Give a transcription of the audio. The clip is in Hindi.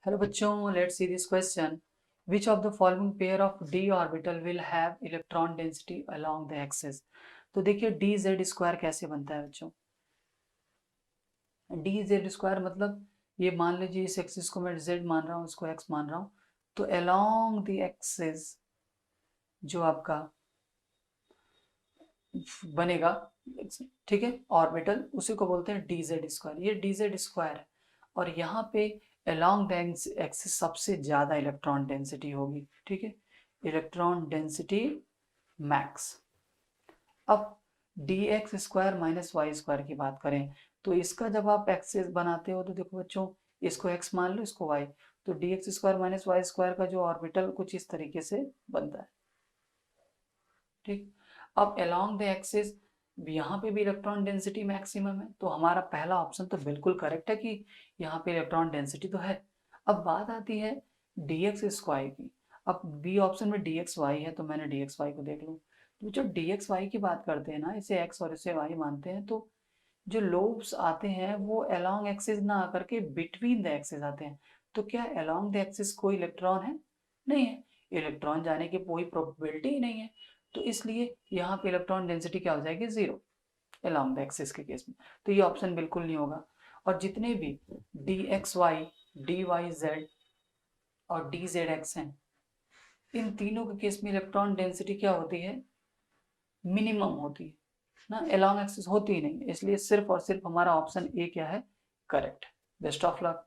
हेलो बच्चों, let's see this question. Which of the following pair of d orbital will have electron density along the axis? तो देखिए डी जेड स्क्वायर कैसे बनता है बच्चों. डी जेड स्क्वायर मतलब ये मान लीजिए इस एक्सिस को मैं जेड मान रहा हूँ, इसको एक्स मान रहा हूँ. तो along the axis जो आपका बनेगा, ठीक है, ऑर्बिटल, उसी को बोलते हैं डी जेड स्क्वायर. ये डी जेड स्क्वायर है और यहाँ पे अलोंग द एक्सिस सबसे ज़्यादा इलेक्ट्रॉन डेंसिटी होगी. ठीक है, इलेक्ट्रॉन डेंसिटी मैक्स. अब d x square minus y square की बात करें तो इसका जब आप एक्सिस बनाते हो तो देखो बच्चों, इसको एक्स मान लो, इसको वाई, तो d x square minus y square का जो ऑर्बिटल कुछ इस तरीके से बनता है. ठीक. अब अलोंग द एक्सिस यहाँ पे भी इलेक्ट्रॉन डेंसिटी मैक्सिमम है, तो हमारा पहला ऑप्शन तो बिल्कुल करेक्ट है कि यहाँ पे इलेक्ट्रॉन डेंसिटी तो है. अब बात आती है डी एक्स स्क्वायर की. अब बी ऑप्शन में डी एक्स वाई है तो मैंने डी एक्स वाई को देख लूँ. तो जब डी एक्स वाई की बात करते हैं ना, इसे एक्स और इसे वाई मानते हैं, तो जो लोब्स आते हैं वो अलोंग एक्सिस ना आकर के बिटवीन द एक्सिस आते हैं. तो क्या अलोंग द एक्सिस कोई इलेक्ट्रॉन है? नहीं है. इलेक्ट्रॉन जाने की कोई प्रोबेबिलिटी ही नहीं है. तो इसलिए यहाँ पे इलेक्ट्रॉन डेंसिटी क्या हो जाएगी? जीरो अलोंग द एक्सिस के केस में. तो ये ऑप्शन बिल्कुल नहीं होगा. और जितने भी d x y, d y z और डी जेड एक्स हैं, इन तीनों के केस में इलेक्ट्रॉन डेंसिटी क्या होती है? मिनिमम होती है ना, अलोंग एक्सिस होती ही नहीं. इसलिए सिर्फ और सिर्फ हमारा ऑप्शन ए क्या है? करेक्ट. Best of luck.